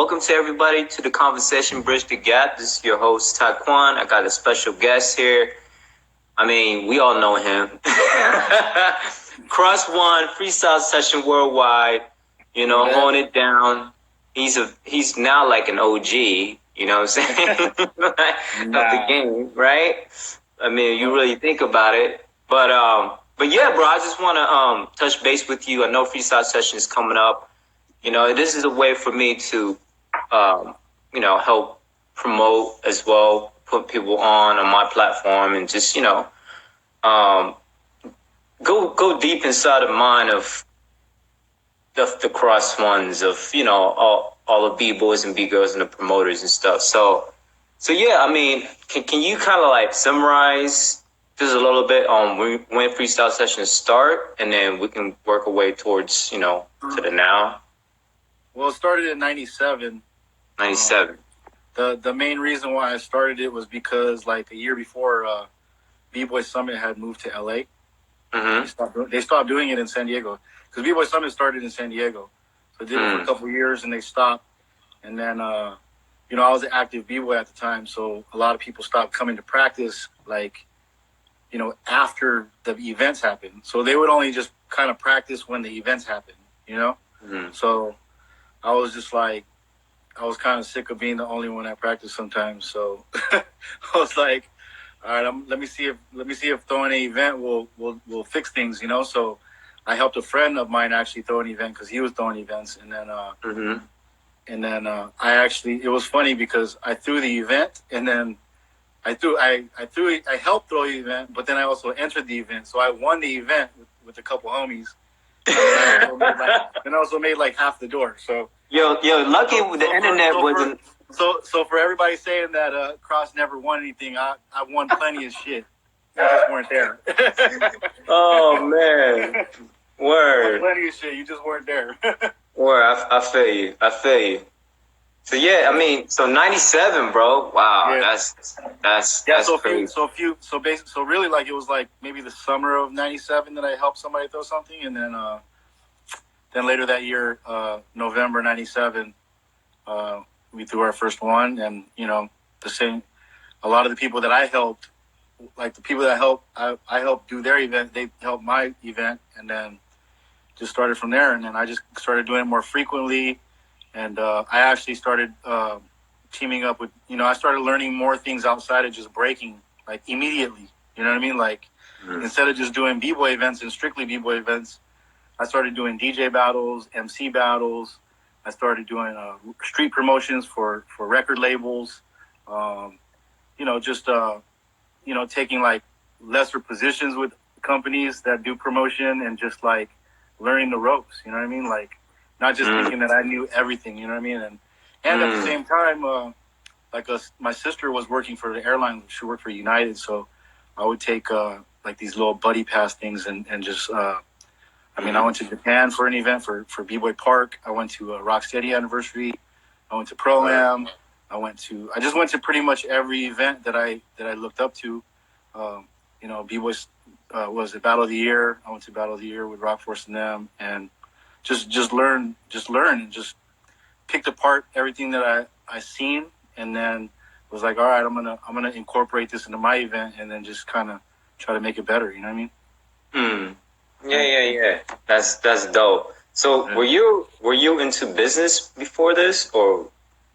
Welcome to everybody to the Conversation Bridge the Gap. This is your host, Tyquan. I got a special guest here. I mean, we all know him. Cros won Freestyle Session Worldwide, holding it down. He's now like an OG, you know what I'm saying? Of the game, right? I mean, you really think about it. But yeah, bro, I just want to touch base with you. I know Freestyle Session is coming up. This is a way for me to, help promote as well, put people on my platform, and just, go deep inside the mind of the Cros ones, of all the b-boys and b-girls and the promoters and stuff. So yeah, I mean, can you kind of like summarize just a little bit on when Freestyle Sessions start, and then we can work our way towards to the now. Well, it started in 97. 97. The main reason why I started it was because like a year before, B-Boy Summit had moved to LA. Mm-hmm. They stopped doing it in San Diego because B-Boy Summit started in San Diego. So they did it for a couple of years and they stopped. And then, I was an active B-Boy at the time. So a lot of people stopped coming to practice, like, after the events happened. So they would only just kind of practice when the events happened, Mm-hmm. So I was just like, I was kind of sick of being the only one at practice sometimes. So I was like, all right, let me see if throwing an event will fix things, So I helped a friend of mine actually throw an event because he was throwing events, and then it was funny because I threw the event, and then I helped throw the event, but then I also entered the event, so I won the event with a couple homies. And I also made like half the door. So yo, lucky the internet wasn't. So for everybody saying that Cros never won anything, I won plenty of shit. You just weren't there. Oh man, word. Plenty of shit. You just weren't there. Word. I feel you. So yeah, I mean, so 97, bro. Wow, yeah. That's crazy. So really, like, it was like maybe the summer of 97 that I helped somebody throw something, and then later that year, November 97, we threw our first one, and a lot of the people that I helped, like the people that I helped do their event, they helped my event, and then just started from there, and then I just started doing it more frequently. And I actually started teaming up with, I started learning more things outside of just breaking, like immediately. You know what I mean? Like, instead of just doing B-boy events and strictly B-boy events, I started doing DJ battles, MC battles. I started doing street promotions for record labels. Taking like lesser positions with companies that do promotion and just like learning the ropes. You know what I mean? Like, not just thinking that I knew everything, you know what I mean? And at the same time, my sister was working for the airline. She worked for United, so I would take like these little buddy pass things and just, I went to Japan for an event for B-Boy Park. I went to Rocksteady Anniversary. I went to Pro-Am. I just went to pretty much every event that I looked up to. B-Boy was the Battle of the Year. I went to Battle of the Year with Rock Force and them, and just learn and just picked apart everything that I seen, and then was like, all right, I'm gonna incorporate this into my event, and then just kind of try to make it better. You know what I mean? Yeah. That's dope. So were you into business before this, or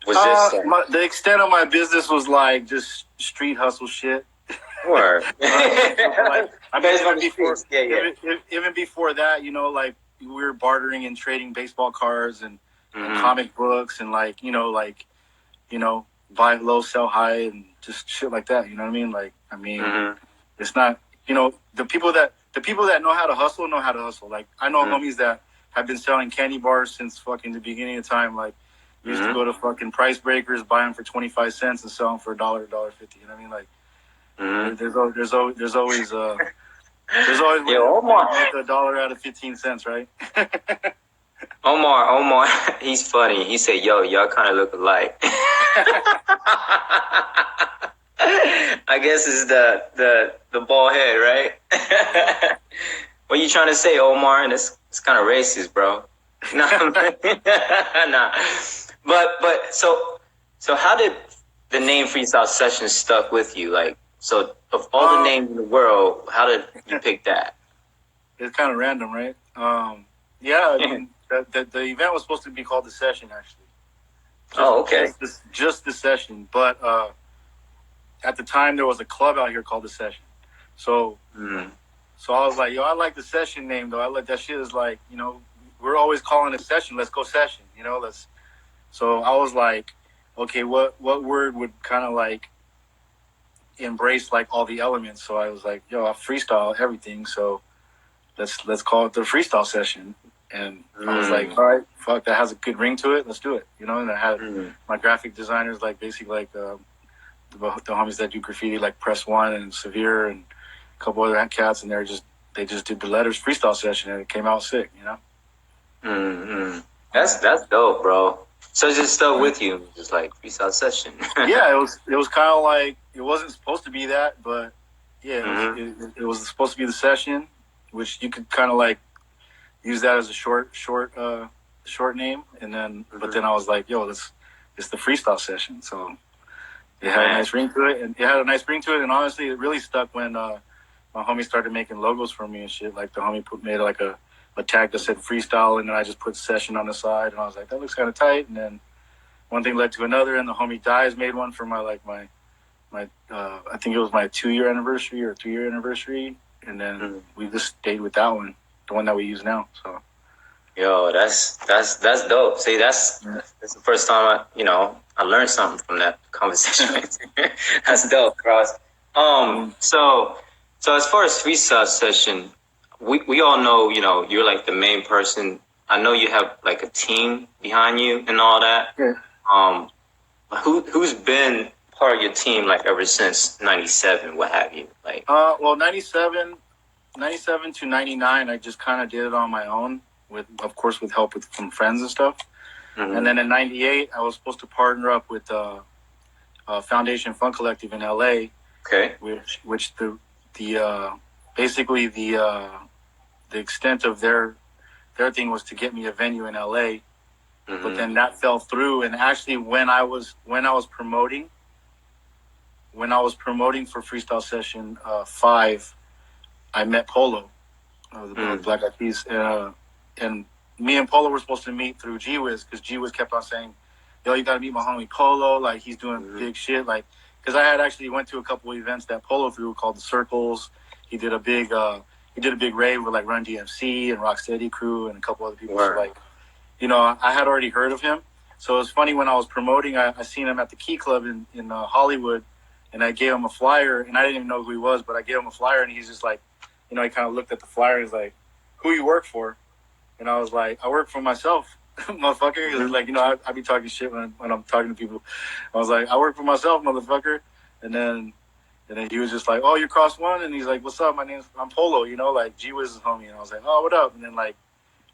was this the extent of my business was like just street hustle shit? Word. Even before that, like, we were bartering and trading baseball cards and comic books and buy low, sell high, and just shit like that. You know what I mean? Like, it's not, the people that know how to hustle know how to hustle. Like, I know homies that have been selling candy bars since fucking the beginning of time. Like, used to go to fucking Price Breakers, buy them for 25 cents and sell them for $1, $1.50. You know what I mean? Like, there's always Omar, make $1 out of 15 cents, right? Omar, he's funny. He said, "Yo, y'all kind of look alike." I guess it's the bald head, right? What you trying to say, Omar? And it's kind of racist, bro. Nah. So how did the name Freestyle Session stuck with you? Like, so of all the names in the world, how did you pick that? It's kind of random, right? Yeah, I mean, the event was supposed to be called The Session, actually. Okay. Just The Session. But at the time, there was a club out here called The Session. So so I was like, yo, I like The Session name, though. I like that shit is like, you know, we're always calling it Session. Let's go Session, you know? So I was like, okay, what word would kind of like embrace like all the elements? So I was like, yo, I freestyle everything, so let's call it the Freestyle Session. And I was like, all right, fuck, that has a good ring to it. Let's do it, you know. And I had my graphic designers, like basically like the homies that do graffiti, like Press One and Severe and a couple other cats, and they just did the letters Freestyle Session, and it came out sick, you know. That's dope, bro. So it's just stuck with you, just like Freestyle Session. Yeah, it was kind of like, it wasn't supposed to be that, but yeah, it was supposed to be The Session, which you could kind of like use that as a short name, and then but then I was like, yo, it's the Freestyle Session, so it had a nice ring to it, and honestly, it really stuck when my homie started making logos for me and shit. Like the homie made like a tag that said Freestyle, and then I just put Session on the side, and I was like, that looks kind of tight. And then one thing led to another, and the homie Dies made one for my I think it was my 2-year anniversary or 3-year anniversary, and then we just stayed with that one, the one that we use now. So, yo, that's dope. See, that's the first time I learned something from that conversation. That's dope, Cros. So as far as Freestyle Session, we all know, you're like the main person. I know you have like a team behind you and all that. Yeah. Who's been part of your team like ever since '97? What have you like? Well, 97 to 99, I just kind of did it on my own, of course with help from friends and stuff. And then in 98, I was supposed to partner up with Foundation Fun Collective in LA. Okay. Which basically the extent of their thing was to get me a venue in LA. But then that fell through, and actually when I was promoting for Freestyle Session 5, I met Polo, the Black Eyed Peas, and me and Polo were supposed to meet through G-Wiz, because G-Wiz kept on saying, yo, you gotta meet my homie Polo, like he's doing big shit, like, because I had actually went to a couple of events that Polo threw called the Circles. He did a big rave with like Run DMC and Rocksteady Crew and a couple other people. So like, I had already heard of him. So it was funny, when I was promoting, I seen him at the Key Club in Hollywood, and I gave him a flyer, and I didn't even know who he was, but I gave him a flyer, and he's just like, he kind of looked at the flyer, and he's like, who you work for? And I was like, I work for myself, motherfucker. He was like, I be talking shit when I'm talking to people. I was like, I work for myself, motherfucker. And then he was just like, oh, you're Cros One? And he's like, what's up? I'm Polo, like G-Wiz's homie. And I was like, oh, what up? And then like,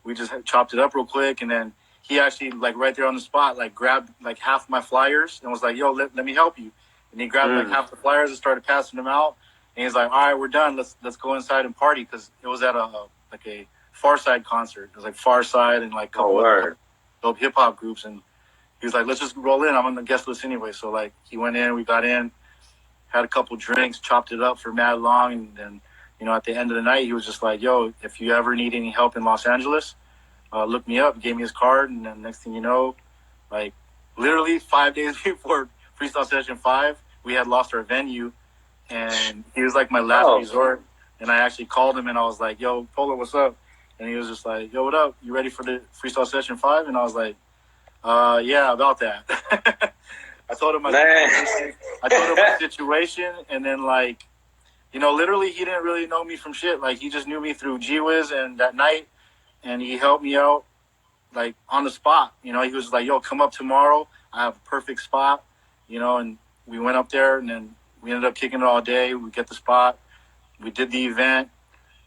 we just chopped it up real quick, and then he actually like right there on the spot, like grabbed like half my flyers and was like, yo, let me help you. And he grabbed like half the flyers and started passing them out. And he's like, all right, we're done. Let's go inside and party, because it was at a Far Side concert. It was like Far Side and like a couple of dope hip hop groups. And he was like, let's just roll in. I'm on the guest list anyway. So like he went in, we got in, had a couple drinks, chopped it up for mad long, and then at the end of the night, he was just like, yo, if you ever need any help in Los Angeles, look me up. Gave me his card, and then next thing you know, like literally 5 days before Freestyle Session 5, we had lost our venue, and he was like my last resort. And I actually called him, and I was like, yo, Polo, what's up? And he was just like, yo, what up? You ready for the Freestyle Session 5? And I was like, yeah, about that. I told him my situation, and then like, literally he didn't really know me from shit. Like he just knew me through G-Wiz and that night, and he helped me out like on the spot. He was like, yo, come up tomorrow. I have a perfect spot, and we went up there, and then we ended up kicking it all day. We get the spot. We did the event.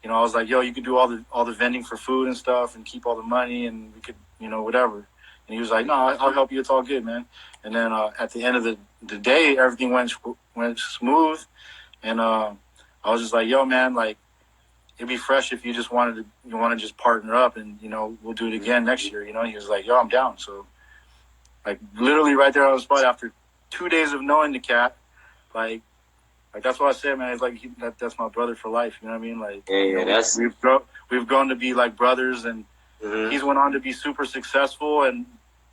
I was like, yo, you could do all the vending for food and stuff and keep all the money, and we could, whatever. And he was like, no, I'll help you. It's all good, man. And then at the end of the day, everything went smooth. And I was just like, yo, man, like, it'd be fresh if you want to just partner up, and, we'll do it again next year. He was like, yo, I'm down. So Like literally right there on the spot after 2 days of knowing the cat. Like that's what I said, man. It's like that's my brother for life. You know what I mean? Like that's we've grown to be like brothers, and he's went on to be super successful, and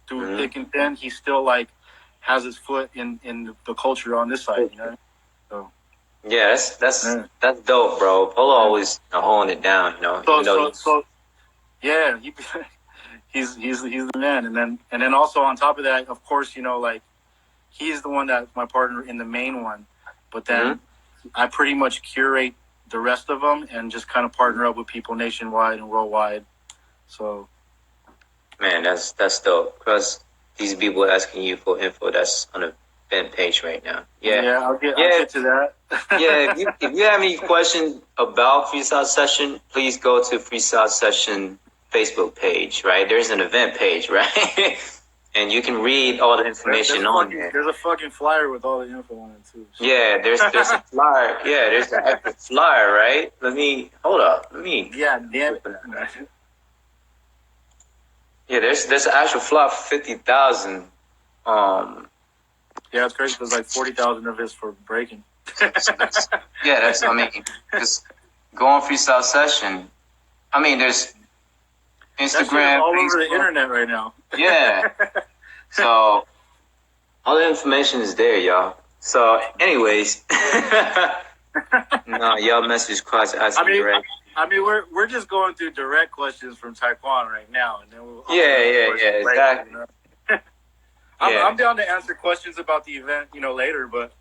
through thick and thin, he still like has his foot in the culture on this side. You know? So yeah, that's dope, bro. Polo always holding it down. You know, so yeah, he's the man, and then also on top of that, of course, you know, like he's the one that's my partner in the main one, but then I pretty much curate the rest of them and just kind of partner up with people nationwide and worldwide. So, man, that's dope. Because these people asking you for info that's on the event page right now. Yeah, I'll get to that. Yeah, if you have any questions about Freestyle Session, please go to Freestyle Session Facebook page, right? There's an event page, right? And you can read all the information on there. There's a fucking flyer with all the info on it too. So. Yeah, there's a flyer. Yeah, there's an extra flyer, right? Hold up. Yeah, damn it. Yeah, there's an actual flyer for 50,000. Yeah, it's crazy because like 40,000 of it's for Breakin. Yeah, just go on Freestyle Session. I mean, there's Instagram, all Facebook. over the internet right now. Yeah. So all the information is there, y'all. So, anyways, no, y'all message Cros asking direct. I mean, we're just going through direct questions from Tyquan right now, and then we'll exactly. Later, you know? I'm down to answer questions about the event, later, but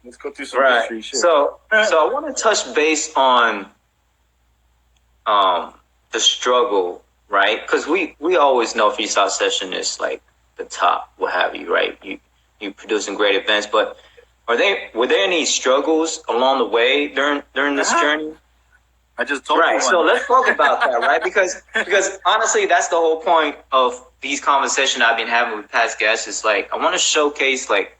let's go through some history shit. So I want to touch base on the struggle, right? Because we always know Freestyle Session is like the top, what have you, right? You producing great events, but were there any struggles along the way during this journey? I just told you. Right. So let's talk about that, right? Because honestly, that's the whole point of these conversations I've been having with past guests. Is like I want to showcase like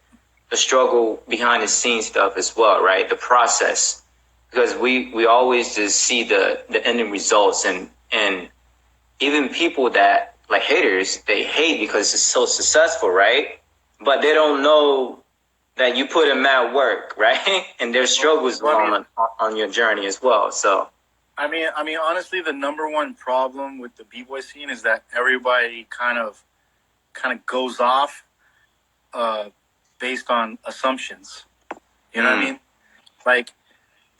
the struggle behind the scenes stuff as well, right? The process, because we always just see the ending results and even people that like haters, they hate because it's so successful, right? But they don't know that you put in mad work, right? And there's struggles on your journey as well. So, I mean, honestly, the number one problem with the b-boy scene is that everybody kind of goes off based on assumptions. You know what I mean? Like,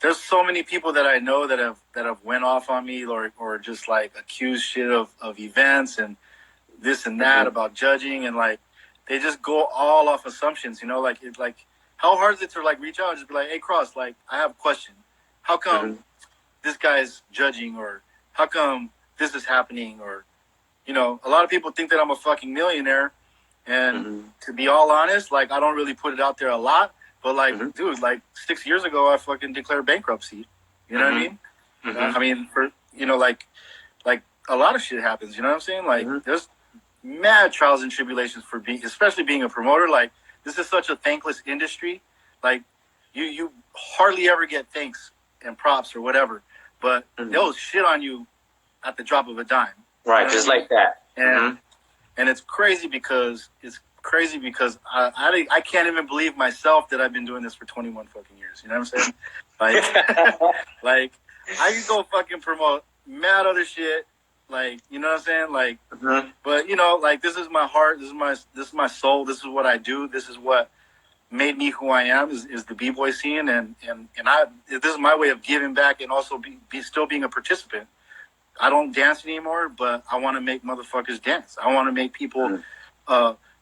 there's so many people that I know that have went off on me or just like accused shit of events and this and that about judging, and like they just go all off assumptions. Like it's like how hard is it to like reach out and just be like, hey, Cros, like I have a question. How come this guy's judging, or how come this is happening, or a lot of people think that I'm a fucking millionaire, and to be all honest, like I don't really put it out there a lot. But like, dude, like 6 years ago, I fucking declared bankruptcy. You know what I mean? I mean, for like a lot of shit happens. You know what I'm saying? Like, there's mad trials and tribulations for especially being a promoter. Like, this is such a thankless industry. Like, you hardly ever get thanks and props or whatever, but they'll shit on you at the drop of a dime. Right, just like that. And it's crazy because I can't even believe myself that I've been doing this for 21 fucking years. You know what I'm saying? Like I can go fucking promote mad other shit. Like, you know what I'm saying? Like, but like this is my heart. This is my soul. This is what I do. This is what made me who I am is the b-boy scene. And this is my way of giving back and also still being a participant. I don't dance anymore, but I want to make motherfuckers dance. I want to make people,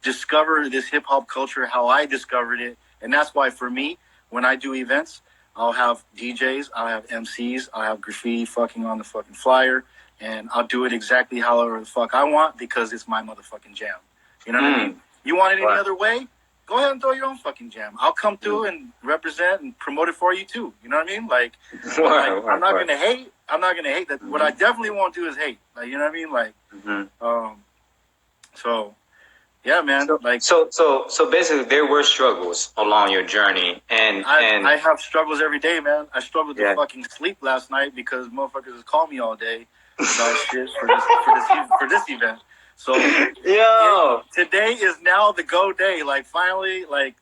discover this hip hop culture how I discovered it. And that's why for me, when I do events, I'll have DJs, I'll have MCs, I'll have graffiti fucking on the fucking flyer, and I'll do it exactly however the fuck I want because it's my motherfucking jam. You know what I mean? You want it any other way? Go ahead and throw your own fucking jam. I'll come through and represent and promote it for you too. You know what I mean? Like, I'm not gonna hate. I'm not gonna hate that. What I definitely won't do is hate. Like, you know what I mean? Like, so. Yeah, man. So basically, there were struggles along your journey, and I have struggles every day, man. I struggled to fucking sleep last night because motherfuckers call me all day about shit for this event. So today is now the go day. Like finally, like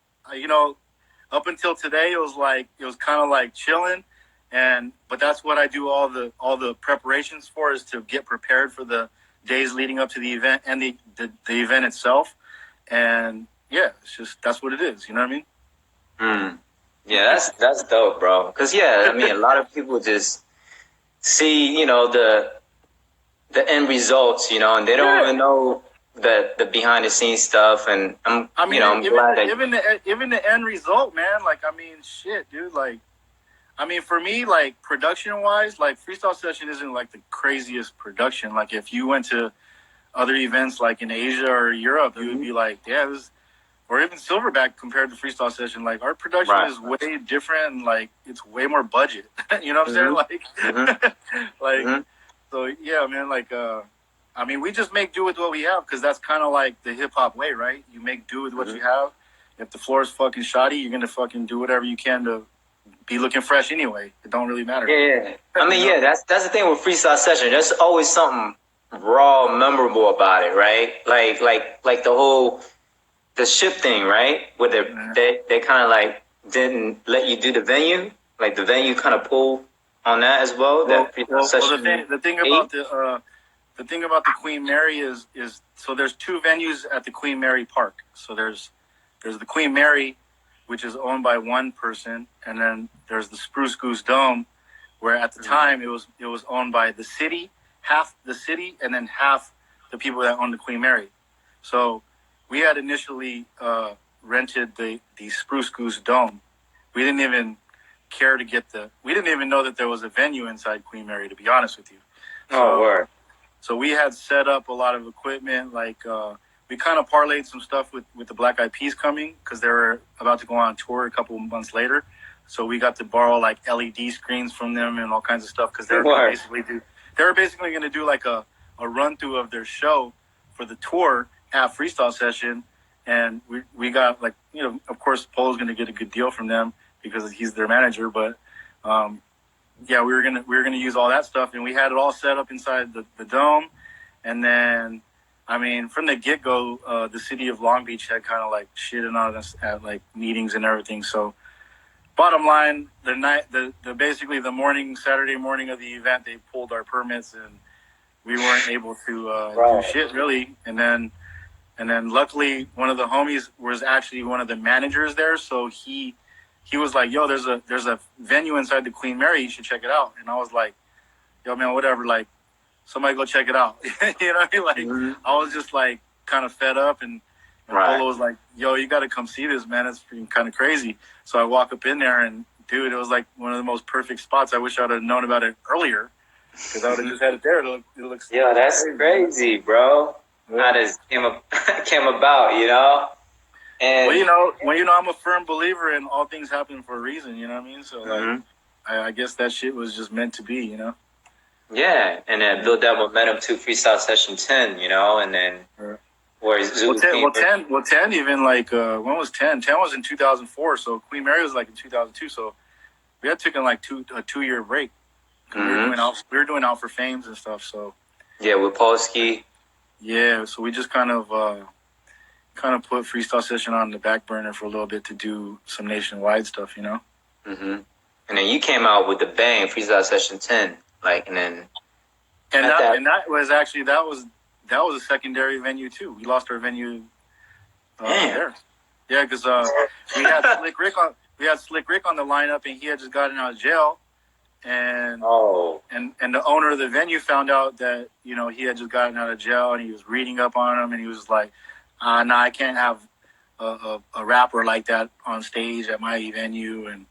up until today it was kind of like chilling, but that's what I do all the preparations for, is to get prepared for the days leading up to the event and the event itself. And yeah, it's just, that's what it is. You know what I mean? Yeah, that's dope, bro. Because I mean, a lot of people just see, the end results, and they don't even know the behind the scenes stuff. And I'm glad that even the end result, man. Like, I mean, shit, dude. Like, I mean, for me, like production wise, like Freestyle Session isn't like the craziest production. Like, if you went to other events like in Asia or Europe, you would be like, yeah, this. Or even Silverback compared to Freestyle Session, like our production is way different, and like it's way more budget. You know what I'm saying? So yeah, man. Like, I mean, we just make do with what we have, because that's kind of like the hip hop way, right? You make do with what you have. If the floor is fucking shoddy, you're gonna fucking do whatever you can to be looking fresh anyway. It don't really matter. Yeah. I mean, that's the thing with Freestyle Session. There's always something raw, memorable about it, right? Like the ship thing, right? Where they kind of like didn't let you do the venue, like the venue kind of pulled on that as well. The thing about the Queen Mary is so there's two venues at the Queen Mary Park. So there's the Queen Mary, which is owned by one person, and then there's the Spruce Goose Dome, where at the time it was owned by the city, half the city, and then half the people that own the Queen Mary. So we had initially rented the Spruce Goose Dome. We didn't even care to we didn't even know that there was a venue inside Queen Mary, to be honest with you. Word. So we had set up a lot of equipment. Like, we kind of parlayed some stuff with the Black Eyed Peas coming, because they were about to go on tour a couple of months later. So we got to borrow like LED screens from them and all kinds of stuff, because they were basically going to do like a run through of their show for the tour at Freestyle Session. And we got, like, of course Polo's going to get a good deal from them because he's their manager, but we were gonna use all that stuff, and we had it all set up inside the dome. And then, I mean, from the get-go, the city of Long Beach had kind of like shitting on us at like meetings and everything. So bottom line, basically the Saturday morning of the event, they pulled our permits, and we weren't able to do shit really. And then luckily one of the homies was actually one of the managers there. So he was like, yo, there's a venue inside the Queen Mary. You should check it out. And I was like, yo, man, whatever. Like, somebody go check it out. You know what I mean? Like, I was just like kind of fed up, and Polo was like, yo, you got to come see this, man. It's kind of crazy. So I walk up in there, and dude, it was like one of the most perfect spots. I wish I would have known about it earlier, because I would have just had it there. It looks that's crazy, bro. How this came about, And when I'm a firm believer in all things happen for a reason, you know what I mean? So like, I guess that shit was just meant to be, Yeah, and then build that momentum to Freestyle Session 10, and then where Zoo 10 even, like, when was 10? 10 was in 2004, so Queen Mary was like in 2002, so we had taken like a 2-year break. We were doing Out for Fames and stuff, so. Yeah, with Polsky. Yeah, so we just kind of put Freestyle Session on the back burner for a little bit to do some nationwide stuff, And then you came out with the bang, Freestyle Session 10, like, and that was actually that was a secondary venue too. We lost our venue there. Yeah, because we had Slick Rick on the lineup, and he had just gotten out of jail. And and the owner of the venue found out that he had just gotten out of jail, and he was reading up on him, and he was like, "Nah, I can't have a rapper like that on stage at my venue," and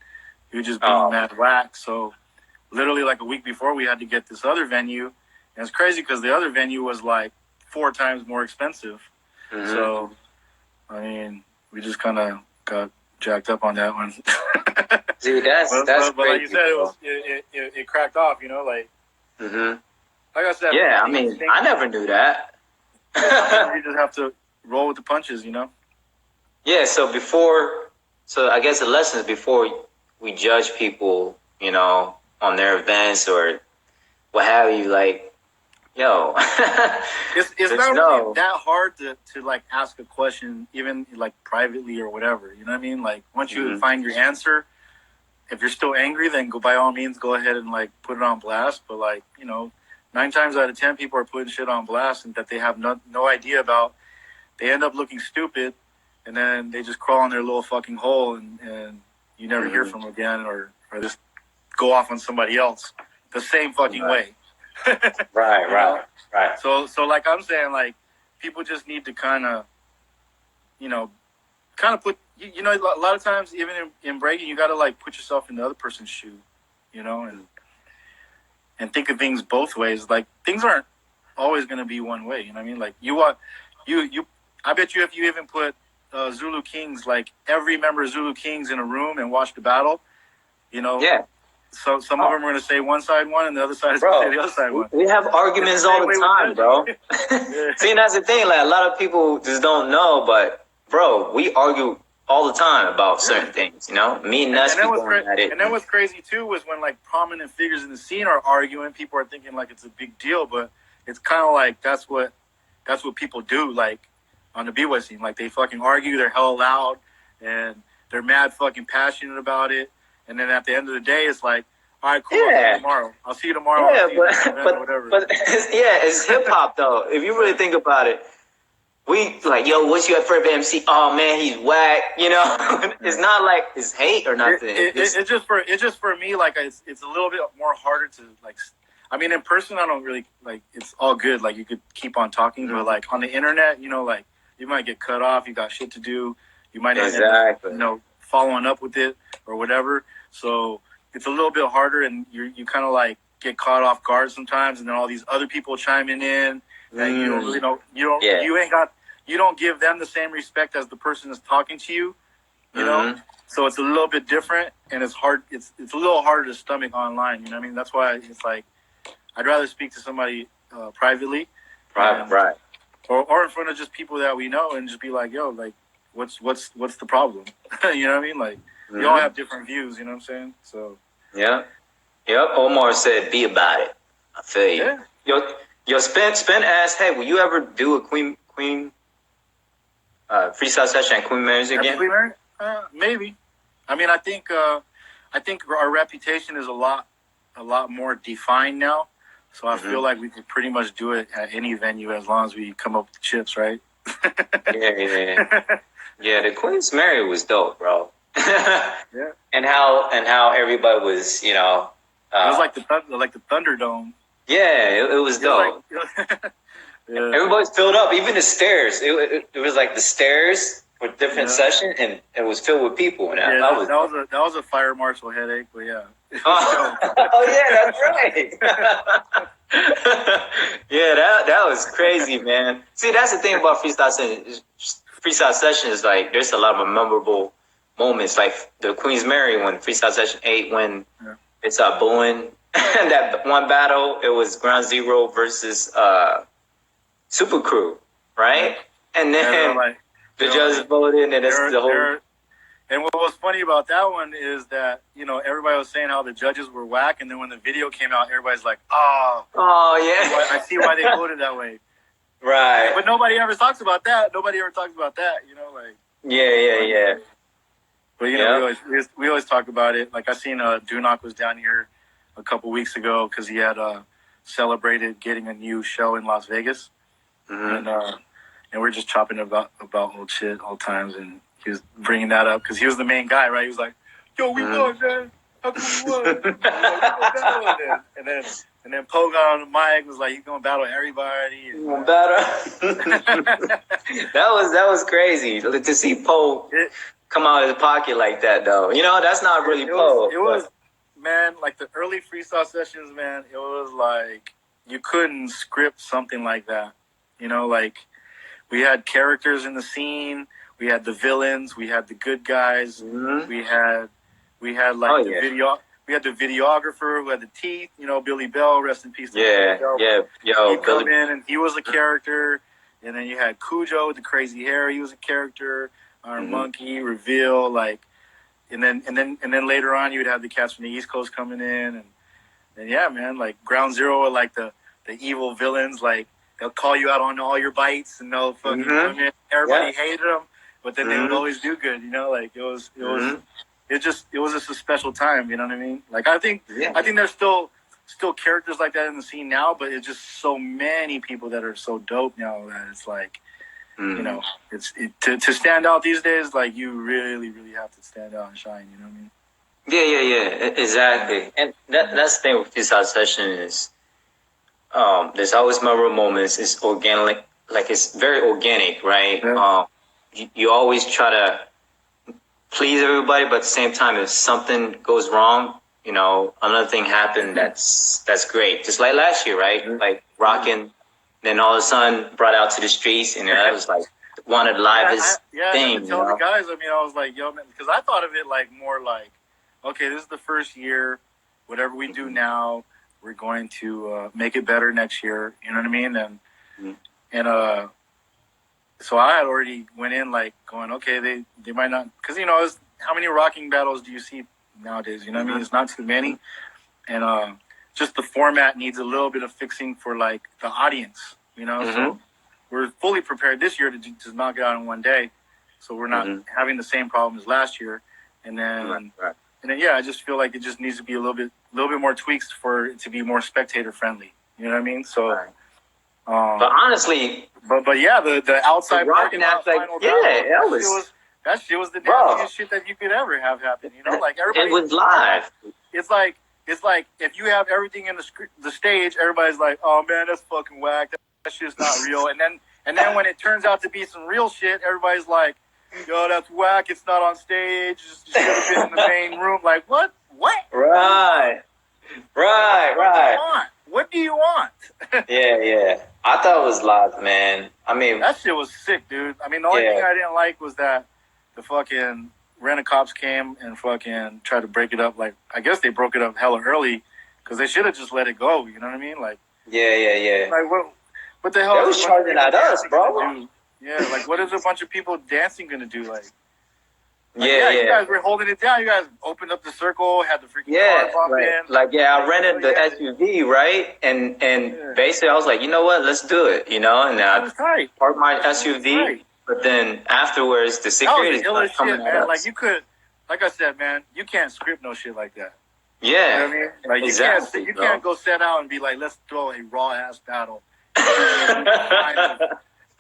he was just being mad whack. So literally like a week before, we had to get this other venue, and it's crazy because the other venue was like 4 times more expensive. So I mean, we just kind of got jacked up on that one. Dude, that's but crazy, like you said, it cracked off, like. Like I said. Yeah, I mean, I never knew that. You just have to roll with the punches, Yeah. So I guess the lessons before we judge people, on their events or what have you, like, yo, it's not really that hard to like ask a question, even like privately or whatever. You know what I mean? Like once you find your answer, if you're still angry, then by all means go ahead and like put it on blast. But like 9 times out of 10 people are putting shit on blast and that they have no idea about. They end up looking stupid, and then they just crawl in their little fucking hole, and you never hear from them again, or just go off on somebody else the same fucking way. Right. So like I'm saying, like people just need to kind of put a lot of times even in breaking, you got to like put yourself in the other person's shoe, and think of things both ways. Like things aren't always going to be one way. You know what I mean? Like I bet you if you even put Zulu Kings, like every member of Zulu Kings in a room and watch the battle, So some of them are going to say one side one, and the other side is going to say the other side one. We have arguments all the time, bro. See, that's the thing. Like a lot of people just don't know, but bro, we argue all the time about certain things. Me and Nuts going at it. And then what's crazy too was when like prominent figures in the scene are arguing, people are thinking like it's a big deal, but it's kind of like that's what people do. Like on the B-Boy scene, like they fucking argue, they're hella loud, and they're mad fucking passionate about it. And then at the end of the day, it's like, all right, cool. I'll see you tomorrow. Yeah, but it's hip hop though. If you really think about it, we like, yo, what's your favorite MC? Oh man, he's whack. It's not like it's hate or nothing. It's just for me. Like it's a little bit more harder to like. I mean, in person, I don't really like. It's all good. Like you could keep on talking, but like on the internet, like you might get cut off. You got shit to do. You might not end up, following up with it or whatever. So it's a little bit harder, and you kind of like get caught off guard sometimes, and then all these other people chiming in, and you don't really know, you don't give them the same respect as the person that's talking to you, you know. So it's a little bit different, and it's hard. It's a little harder to stomach online. You know what I mean? That's why it's like I'd rather speak to somebody privately, right, or in front of just people that we know, and just be like, yo, like, what's the problem? You know what I mean? Like. We all have different views, you know what I'm saying? So Yep. Omar said, "Be about it." I feel you. Yeah. Yo, Spin asked, "Hey, will you ever do a Queen freestyle session at Queen Mary's again?" Queen Mary? Maybe. I mean, I think our reputation is a lot more defined now. So I feel like we could pretty much do it at any venue as long as we come up with the chips, right? Yeah. The Queen's Mary was dope, bro. Yeah. And how everybody was, it was like the Thunderdome. Yeah, it was dope. Everybody's filled up, even the stairs. It was like the stairs for different sessions, and it was filled with people. And that was a fire marshal headache, but yeah. Yeah, that's right. Yeah, that was crazy, man. See, that's the thing about freestyle session. Freestyle session is like there's a lot of memorable moments, like the Queen's Mary when Freestyle Session 8 when it's booing. That one battle, it was Ground Zero versus Super Crew, right? And then the judges voted, and it's the whole. And what was funny about that one is that everybody was saying how the judges were whack, and then when the video came out, everybody's like, "Oh yeah, I see why they voted that way." Right. But nobody ever talks about that. Yeah. But we always talk about it. Like I seen Dunock was down here a couple weeks ago because he had celebrated getting a new show in Las Vegas, and we're just chopping about old shit, old times, and he was bringing that up because he was the main guy, right? He was like, "Yo, we won, man. How come we won?" And then Poe got on the mic, was like, he's gonna battle everybody. That was crazy to see Poe come out of his pocket like that, though. That's not really Poe. It was, man, like the early freestyle sessions, man. It was like you couldn't script something like that. Like we had characters in the scene, we had the villains, we had the good guys, we had like video. We had the videographer who had the teeth, Billy Bell, rest in peace. Yeah. He'd come in and he was a character. And then you had Cujo with the crazy hair. He was a character. Iron Monkey, Reveal, like, and then later on you would have the cats from the East Coast coming in. And yeah, man, like Ground Zero, like the evil villains. Like they'll call you out on all your bites, and they'll fucking come in. Everybody hated them, but then they would always do good. You know, like it was just a special time. You know what I mean? Like I think there's still characters like that in the scene now, but it's just so many people that are so dope now that it's like. You know, to stand out these days, like you really, really have to stand out and shine. You know what I mean? Yeah, exactly. And that's the thing with Freestyle Session is, there's always memorable moments. It's organic, like it's very organic, right? Yeah. You always try to please everybody, but at the same time, if something goes wrong, you know, another thing happened that's great. Just like last year, right? Like rocking. Then all of a sudden brought out to the streets, and that was like one of the livest things. I tell the guys, I mean, I was like, yo, man, because I thought of it like more like, okay, this is the first year. Whatever we do now, we're going to make it better next year. You know what I mean? And so I had already went in like going, okay, they might not, because you know, how many rocking battles do you see nowadays? You know what I mean? It's not too many, and just the format needs a little bit of fixing for like the audience, you know. So we're fully prepared this year to just knock it out in one day, so we're not having the same problem as last year. And then, I just feel like it just needs to be a little bit more tweaks for it to be more spectator friendly. You know what I mean? So, but honestly, but yeah, the outside parking lot final battle, that shit was the nastiest shit that you could ever have happen. You know, like everybody. It was live. It's like if you have everything in the stage, everybody's like, "Oh man, that's fucking whack. That shit's not real." And then when it turns out to be some real shit, everybody's like, "Yo, that's whack. It's not on stage. You should have been in the main room." Like what? Right. What do you want? Yeah. I thought it was live, man. I mean, that shit was sick, dude. I mean, the only thing I didn't like was that the fucking Rent-A-Cops came and fucking tried to break it up. Like, I guess they broke it up hella early because they should have just let it go. You know what I mean? Like, yeah. Like, what the hell? They was charging at us, bro. Yeah, like, what is a bunch of people dancing gonna do? Like yeah. You guys were holding it down. You guys opened up the circle, had the freaking car bump in. Like, I rented the SUV, right? And basically, I was like, you know what? Let's do it, you know? And I parked my SUV. But then afterwards, the security was coming at us. Like you could, like I said, man, you can't script no shit like that. Yeah, you know what I mean? Like exactly, you can't go set out and be like, let's throw a raw ass battle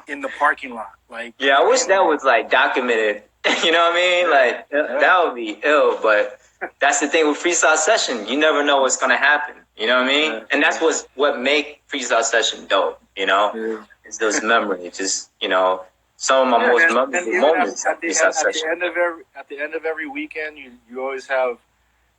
in the parking lot. Like, I wish that was like documented. You know what I mean? Like that would be ill. But that's the thing with Freestyle Session. You never know what's gonna happen. You know what I mean? And that's what make Freestyle Session dope. You know, it's those memories. Just some of my most memorable moments at the end of every weekend, you always have,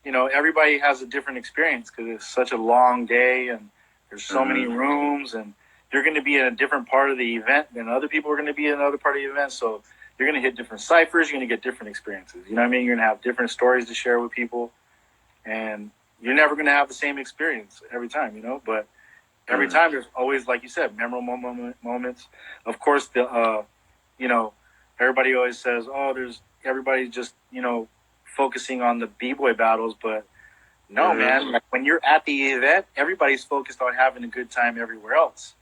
everybody has a different experience because it's such a long day and there's so many rooms and you're going to be in a different part of the event than other people are going to be in another part of the event. So you're going to hit different ciphers. You're going to get different experiences. You know what I mean? You're going to have different stories to share with people and you're never going to have the same experience every time, but every time there's always, like you said, memorable moments. Of course, everybody always says, oh, everybody just, focusing on the B-boy battles. But no, man, like when you're at the event, everybody's focused on having a good time everywhere else.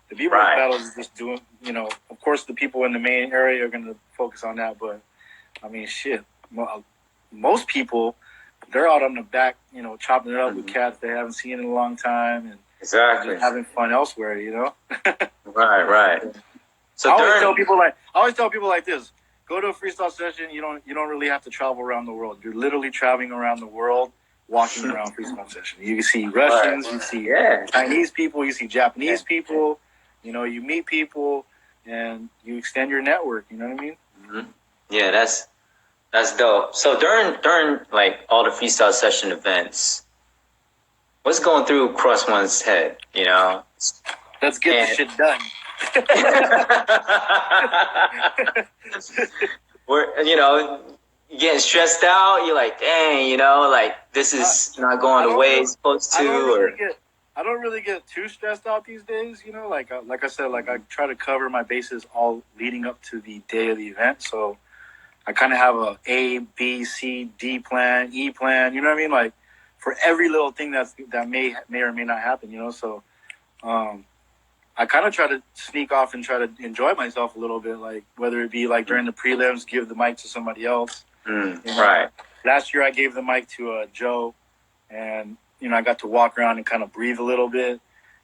The B-boy battles is just doing, of course, the people in the main area are going to focus on that. But, I mean, shit, most people, they're out on the back, chopping it up with cats they haven't seen in a long time. And exactly. Having fun elsewhere, Right. So I always tell people like this: go to a freestyle session. You don't really have to travel around the world. You're literally traveling around the world, walking around freestyle session. You see Russians, you see Chinese people, you see Japanese people. You meet people, and you extend your network. You know what I mean? Mm-hmm. Yeah, that's dope. So during like all the freestyle session events, what's going through Cros one's head? Let's get this shit done. You're getting stressed out. You're like, dang, like this is not going the way it's supposed to. I don't really get too stressed out these days. Like I said, like I try to cover my bases all leading up to the day of the event. So I kind of have a B, C, D plan, E plan. You know what I mean? Like for every little thing that may or may not happen. So I kind of try to sneak off and try to enjoy myself a little bit, like whether it be like during the prelims, give the mic to somebody else. Right. Last year I gave the mic to Joe, and I got to walk around and kind of breathe a little bit.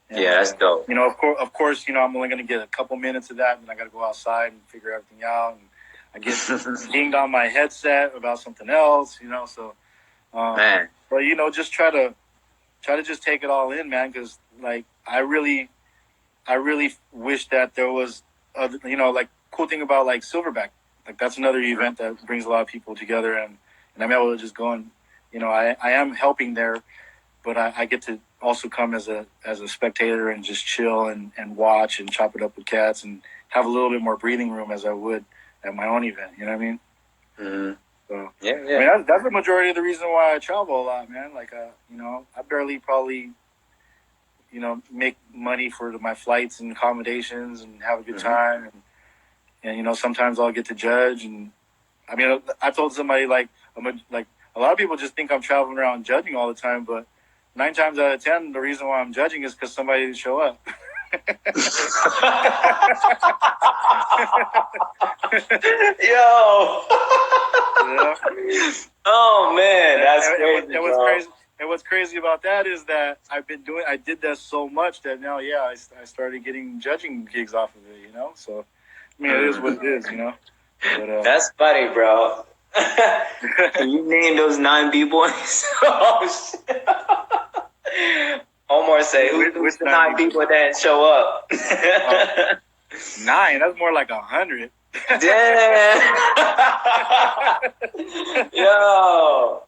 And, yeah, that's dope. Of course, I'm only going to get a couple minutes of that, and then I got to go outside and figure everything out. And I get dinged on my headset about something else, So, man, but just try to just take it all in, man, because like I really wish that there was, like cool thing about like Silverback, like that's another event that brings a lot of people together, and I'm able to just go and, I am helping there, but I get to also come as a spectator and just chill and watch and chop it up with cats and have a little bit more breathing room as I would at my own event. You know what I mean? Mm-hmm. So yeah. I mean that's the majority of the reason why I travel a lot, man. Like I barely probably make money for my flights and accommodations and have a good time. And sometimes I'll get to judge. And I mean, I told somebody like a lot of people just think I'm traveling around judging all the time, but 9 times out of 10, the reason why I'm judging is because somebody didn't show up. Yo. Oh man, that's crazy. And what's crazy about that is that I did that so much that now, I started getting judging gigs off of it, So, I mean, it is what it is, But, that's funny, bro. Can you name those 9 B-boys? Oh, shit. Omar say, who's the 9 people that didn't show up? 9? That's more like 100. Damn. Yo.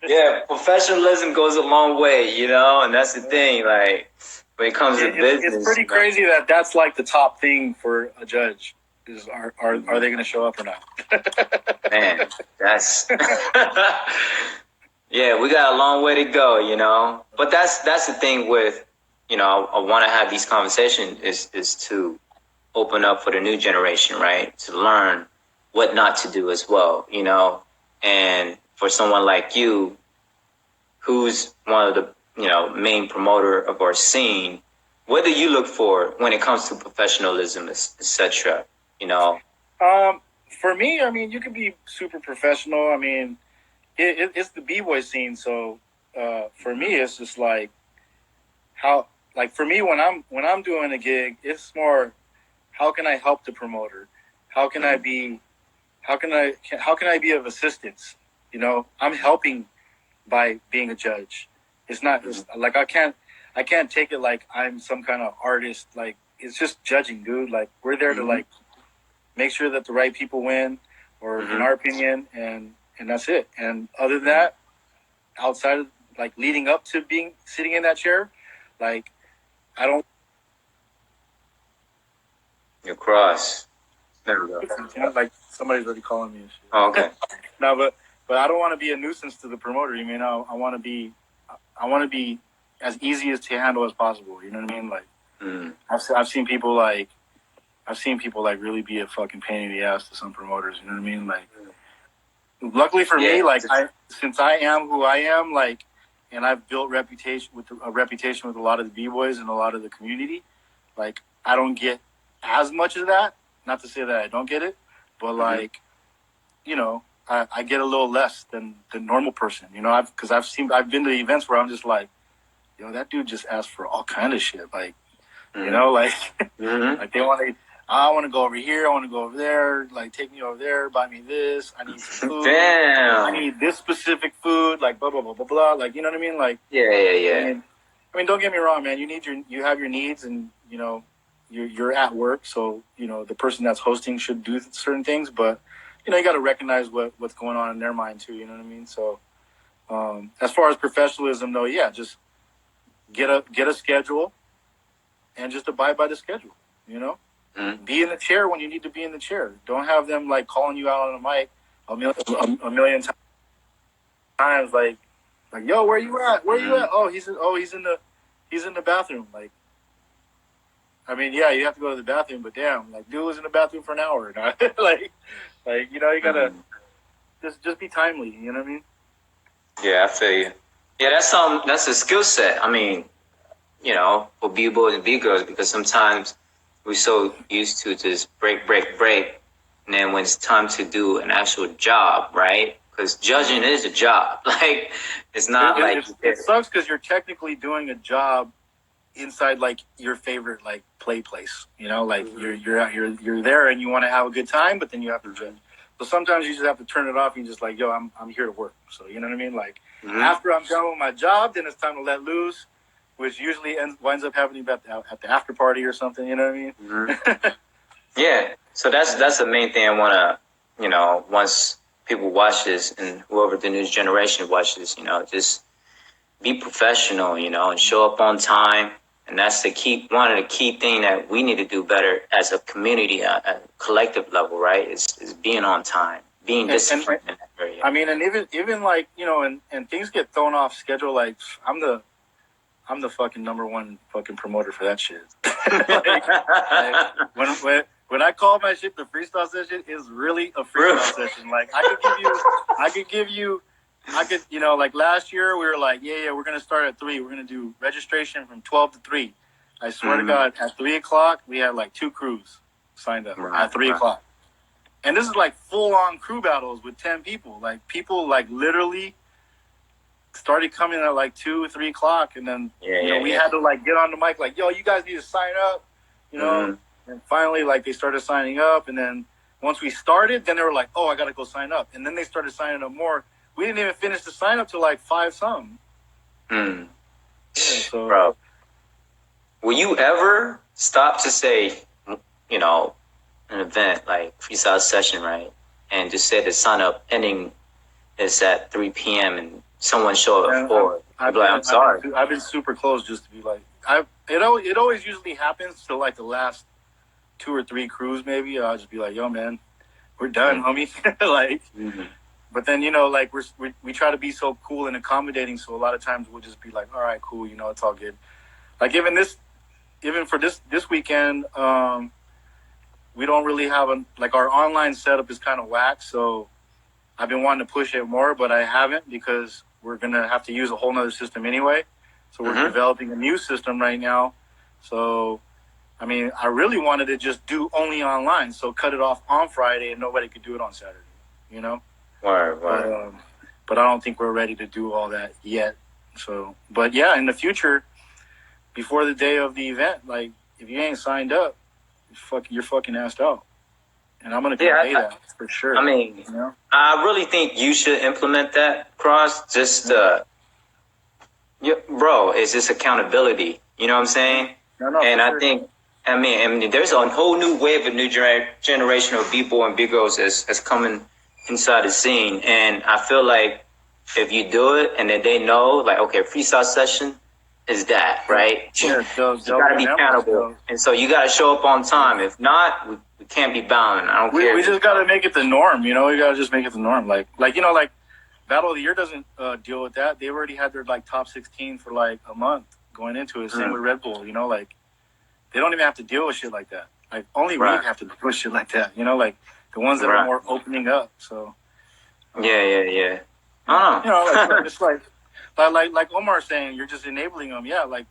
Yeah, professionalism goes a long way, and that's the thing. Like when it comes to business, it's pretty crazy that that's like the top thing for a judge is are they going to show up or not? Man, that's yeah, we got a long way to go, But that's the thing with, I want to have these conversations is to open up for the new generation, right? To learn what not to do as well, and for someone like you, who's one of the, main promoter of our scene, what do you look for when it comes to professionalism, etc.? For me, I mean, you can be super professional. I mean, it's the b-boy scene, so for me, it's just like for me when I'm doing a gig, it's more how can I help the promoter? How can I be of assistance? I'm helping by being a judge. It's not like I can't take it like I'm some kind of artist. Like it's just judging, dude. Like we're there to like make sure that the right people win, or in our opinion, and that's it. And other than that, outside of like leading up to sitting in that chair, like I don't. Your Cros. There we go. Like somebody's already calling me and shit. Oh, okay. No, but I don't want to be a nuisance to the promoter. I mean, I want to be as easy as to handle as possible. You know what I mean? Like, I've seen people like really be a fucking pain in the ass to some promoters. You know what I mean? Like, luckily for me, like since I am who I am, like, and I've built a reputation with a lot of the b-boys and a lot of the community, like I don't get as much of that. Not to say that I don't get it, but like, I get a little less than the normal person, because I've been to events where I'm just like, that dude just asked for all kind of shit. Like, like, like they want to, I want to go over here. I want to go over there. Like, take me over there. Buy me this. I need some food. Damn. I need this specific food. Like, blah, blah, blah, blah, blah. Like, you know what I mean? Like, yeah. I mean, don't get me wrong, man. You have your needs, and you're at work, so the person that's hosting should do certain things, but you got to recognize what's going on in their mind too. You know what I mean? So as far as professionalism, though, just get a schedule and just abide by the schedule. Be in the chair when you need to be in the chair. Don't have them like calling you out on the mic a million times, like yo, where you at? Where you at? Oh, he's in the bathroom. Like, I mean, you have to go to the bathroom, but damn, like, dude was in the bathroom for an hour. like, you gotta just be timely. You know what I mean? Yeah, I feel you. Yeah, that's a skill set. I mean, for B-boys and B-girls, because sometimes we're so used to just break, and then when it's time to do an actual job, right? Because judging is a job. Like, it's not it sucks because you're technically doing a job inside like your favorite like play place. Like you're there and you want to have a good time, but then you have to judge. So sometimes you just have to turn it off and just like, yo, I'm here to work. So you know what I mean? Like after I'm done with my job, then it's time to let loose, which usually winds up happening at the after party or something. You know what I mean? Yeah. So that's the main thing I want to, once people watch this and whoever the new generation watches, just be professional, and show up on time. And that's one of the key thing that we need to do better as a community, at a collective level, right? Is being on time, being disciplined in that area. I mean, and even like, and things get thrown off schedule. Like I'm the fucking number one fucking promoter for that shit. like when I call my shit the freestyle session, is really a freestyle session. Like I could, like last year we were like, yeah, we're going to start at 3. We're going to do registration from 12 to 3. I swear to God, at 3 o'clock, we had like 2 crews signed up at 3 o'clock. And this is like full on crew battles with 10 people. Like people like literally started coming at like 2, 3 o'clock. And then, we had to like get on the mic, like, yo, you guys need to sign up, And finally, like they started signing up. And then once we started, then they were like, oh, I got to go sign up. And then they started signing up more. We didn't even finish the sign up till like 5 something. Yeah, so. Bro, will you ever stop to say, an event like freestyle session, right? And just say the sign up ending is at 3 p.m. and someone show up at 4. I'm sorry. I've been super close just to be like, it always usually happens to like the last 2 or 3 crews maybe. I'll just be like, yo, man, we're done, homie. Like. But then, like we try to be so cool and accommodating. So a lot of times we'll just be like, all right, cool. It's all good. Like even for this weekend, we don't really have our online setup is kind of whack. So I've been wanting to push it more, but I haven't because we're going to have to use a whole nother system anyway. So we're developing a new system right now. So, I mean, I really wanted to just do only online. So cut it off on Friday and nobody could do it on Saturday, Right. But I don't think we're ready to do all that yet. So, but yeah, in the future, before the day of the event, like if you ain't signed up, you're fucking assed out. And I'm gonna convey that for sure. I mean, I really think you should implement that, Cros. Just, bro, it's just accountability. You know what I'm saying? No, and I think, I mean, there's a whole new wave of new generation of B-boy and B-girls that's coming inside the scene, and I feel like if you do it and then they know, like, okay, freestyle session is that, right? Yeah, you gotta be accountable, and so you gotta show up on time. If not, we can't be bound. I don't care. We just gotta make it the norm, We gotta just make it the norm. Like Battle of the Year doesn't deal with that. They already had their like top 16 for like a month going into it. Same with Red Bull, Like they don't even have to deal with shit like that. Like only we have to deal with shit like that, Like. The ones that are more opening up, so yeah. I don't know. Like, it's like Omar saying, you're just enabling them. Yeah, like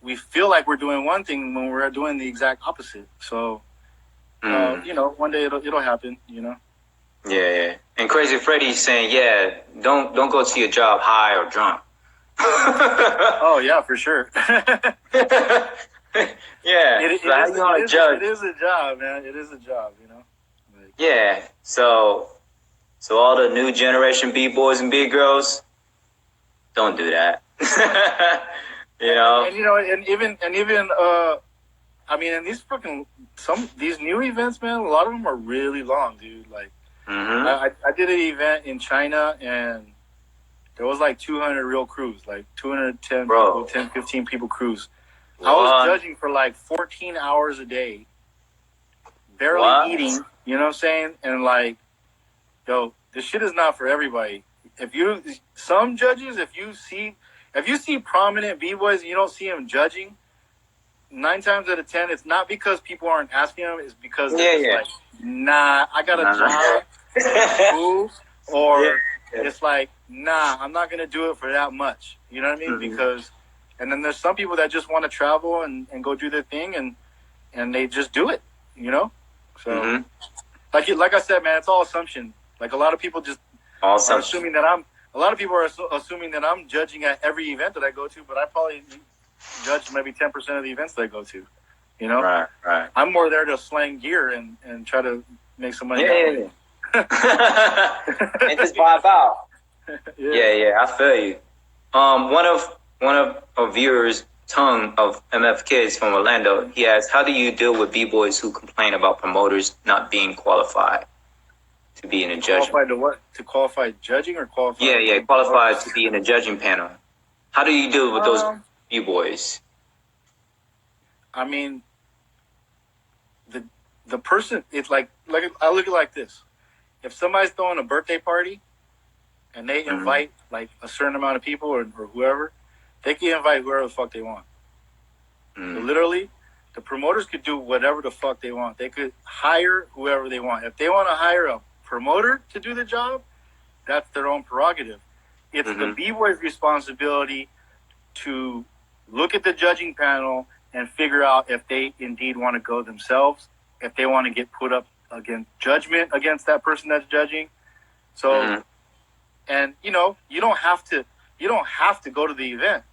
we feel like we're doing one thing when we're doing the exact opposite. So one day it'll happen. Yeah. And Crazy Freddy's saying, don't go to your job high or drunk. Oh yeah, for sure. Yeah, it is a job, man. It is a job, Yeah, so all the new generation B-boys and B-girls, don't do that. And even I mean, and these new events, man, a lot of them are really long, dude. Like, I did an event in China and there was like 200 real crews, like 210 people, 10, 15 people crews. I was judging for like 14 hours a day, barely eating, you know what I'm saying? And like, yo, this shit is not for everybody. Some judges, if you see prominent B-boys and you don't see them judging, 9 times out of 10, it's not because people aren't asking them, it's because they're like, nah, I got a job, or it's like, nah, I'm not going to do it for that much. You know what I mean? Because And then there's some people that just want to travel and go do their thing, and they just do it, you know? So, like I said, man, it's all assumption. Like, a lot of people just are assuming that a lot of people are assuming that I'm judging at every event that I go to, but I probably judge maybe 10% of the events that I go to, you know? Right. I'm more there to slang gear and try to make some money. Yeah. And just vibe out. Yeah, I feel you. One of our viewers, Tongue of MF Kids from Orlando, he asks, how do you deal with b-boys who complain about promoters not being qualified to be in a judging? Qualified to what? To qualify judging or qualified? Yeah, qualified to be in a judging panel. How do you deal with those b-boys? I mean, the person, it's like I look at it like this. If somebody's throwing a birthday party and they invite like a certain amount of people or whoever, they can invite whoever the fuck they want. So literally, the promoters could do whatever the fuck they want. They could hire whoever they want. If they want to hire a promoter to do the job, that's their own prerogative. It's the b-boy's responsibility to look at the judging panel and figure out if they indeed want to go themselves, if they want to get put up against judgment against that person that's judging. So, and you know, you don't have to go to the event.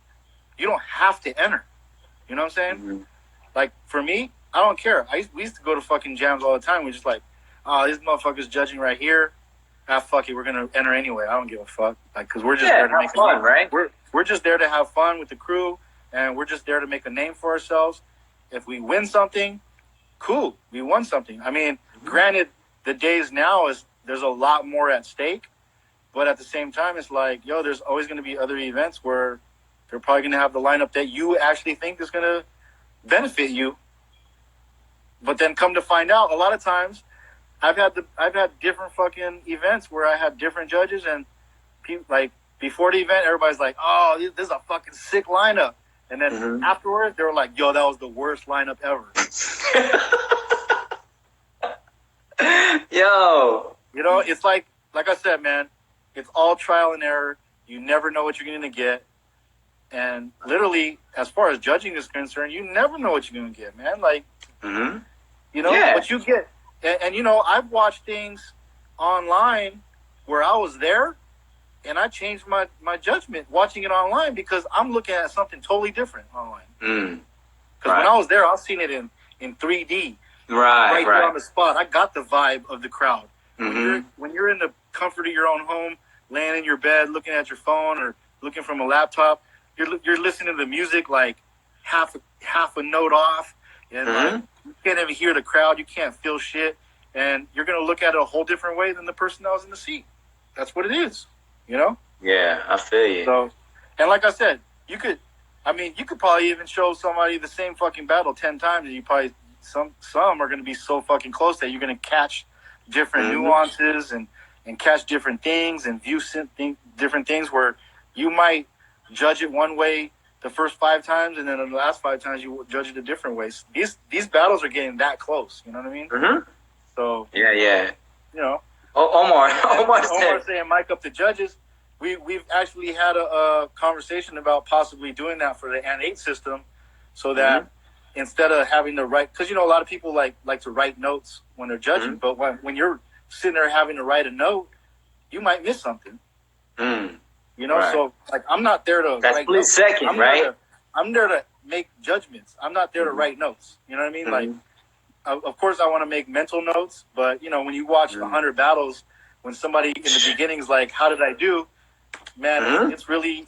You don't have to enter. You know what I'm saying? Like, for me, I don't care. We used to go to fucking jams all the time. We're just like, oh, this motherfucker's judging right here. Ah, fuck it, we're gonna enter anyway. I don't give a fuck. Like, cause we're just there to make fun, right? We're just there to have fun with the crew, and we're just there to make a name for ourselves. If we win something, cool, we won something. I mean, granted, the days now there's a lot more at stake, but at the same time, it's like, yo, there's always going to be other events where they're probably going to have the lineup that you actually think is going to benefit you. But then come to find out, a lot of times, I've had different fucking events where I had different judges, and people, like, before the event, everybody's like, oh, this is a fucking sick lineup. And then afterwards, they were like, yo, that was the worst lineup ever. Yo. You know, it's like I said, man, it's all trial and error. You never know what you're going to get. And literally, as far as judging is concerned, you never know what you're going to get, man. Like, you know, what you get. And, you know, I've watched things online where I was there, and I changed my judgment watching it online because I'm looking at something totally different online. Because when I was there, I was seeing it in 3D. Right there on the spot. I got the vibe of the crowd. When you're in the comfort of your own home, laying in your bed, looking at your phone or looking from a laptop, you're listening to the music like half a note off, and like, you can't even hear the crowd. You can't feel shit, and you're gonna look at it a whole different way than the person that was in the seat. That's what it is, you know? Yeah, I feel you. So, and like I said, you could probably even show somebody the same fucking battle 10 times, and you probably some are gonna be so fucking close that you're gonna catch different nuances and catch different things and view different things where you might judge it one way the first 5 times, and then in the last 5 times you judge it a different way. These battles are getting that close. You know what I mean? So yeah. You know, Omar saying mic up the judges. We've actually had a conversation about possibly doing that for the N8 system, so that instead of having to write, because you know a lot of people like to write notes when they're judging, but when you're sitting there having to write a note, you might miss something. You know, so like I'm not there to write notes. Second, I'm there to make judgments. I'm not there to write notes. You know what I mean? Like, of course, I want to make mental notes, but you know, when you watch the 100 battles, when somebody in the beginning is like, "How did I do?" Man, it's really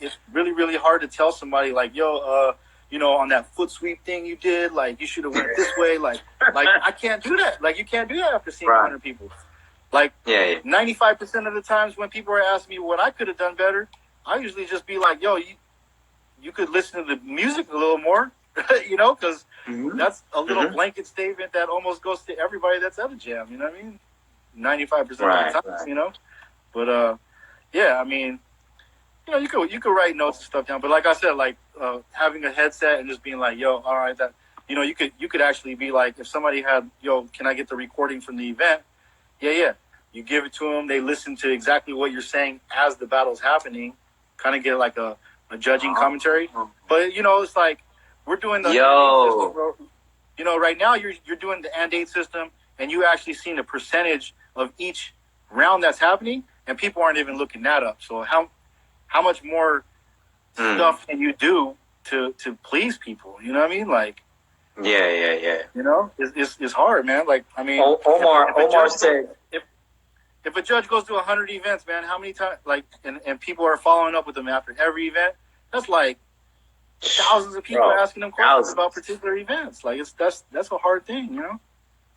hard to tell somebody like, "Yo, you know, on that foot sweep thing you did, like you should have went this way." Like I can't do that. Like you can't do that after seeing 100 people. Like 95% of the times when people are asking me what I could have done better, I usually just be like, "Yo, you could listen to the music a little more," you know, because that's a little blanket statement that almost goes to everybody that's at a jam. You know what I mean? 95% of the time, you know. But yeah, I mean, you know, you could write notes and stuff down. But like I said, like having a headset and just being like, "Yo, all right, that," you know, you could actually be like, if somebody had, "Yo, can I get the recording from the event?" Yeah. You give it to them. They listen to exactly what you're saying as the battle's happening. Kind of get like a a judging commentary. But you know, it's like we're doing the Yo. you know, right now you're doing the and 8 system, and you actually seen the percentage of each round that's happening, and people aren't even looking that up. So how much more stuff can you do to please people? You know what I mean? Like, yeah. you know, it's hard, man. Like, I mean, Omar said, if a judge goes to 100 events, man, how many times, like, and people are following up with them after every event, that's like thousands of people asking them questions about particular events. Like, that's a hard thing, you know?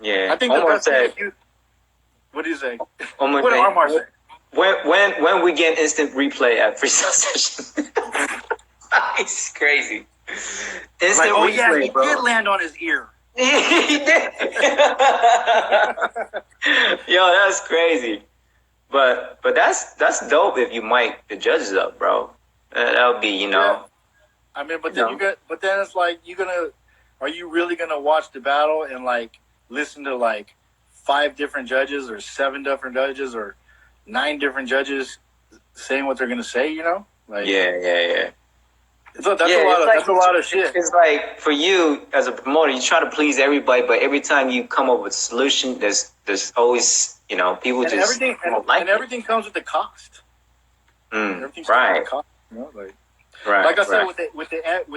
Yeah. I think Omar said, what do you say? Omar, what did Omar say? When we get instant replay at freestyle session. It's crazy. Instant like, replay, yeah, he bro. did land on his ear. He did. Yo, that's crazy. But that's dope if you mic the judges up, bro. That would be, you know. Yeah. I mean, but then then it's like are you really gonna watch the battle and like listen to like 5 different judges or 7 different judges or 9 different judges saying what they're gonna say, you know? Like, yeah. That's a lot of shit. It's like for you as a promoter, you try to please everybody, but every time you come up with a solution, there's always, you know, people and just everything comes with the cost. Everything comes with the cost, you know, like I said with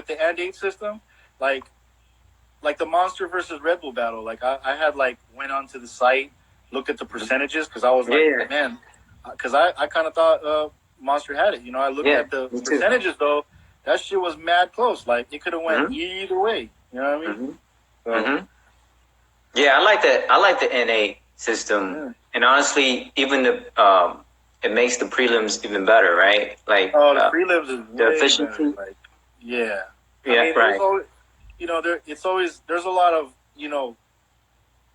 the and 8 system, like the Monster versus Red Bull battle, like I had like went onto the site, looked at the percentages because I was like, man, because I kind of thought Monster had it, you know. I looked at the percentages though. That shit was mad close. Like, it could have went either way. You know what I mean? Yeah, I like the NA system. Yeah. And honestly, even the it makes the prelims even better, right? Like, the prelims is the efficiency. Better. Like, yeah. I mean, right. Always, you know, there's a lot of, you know,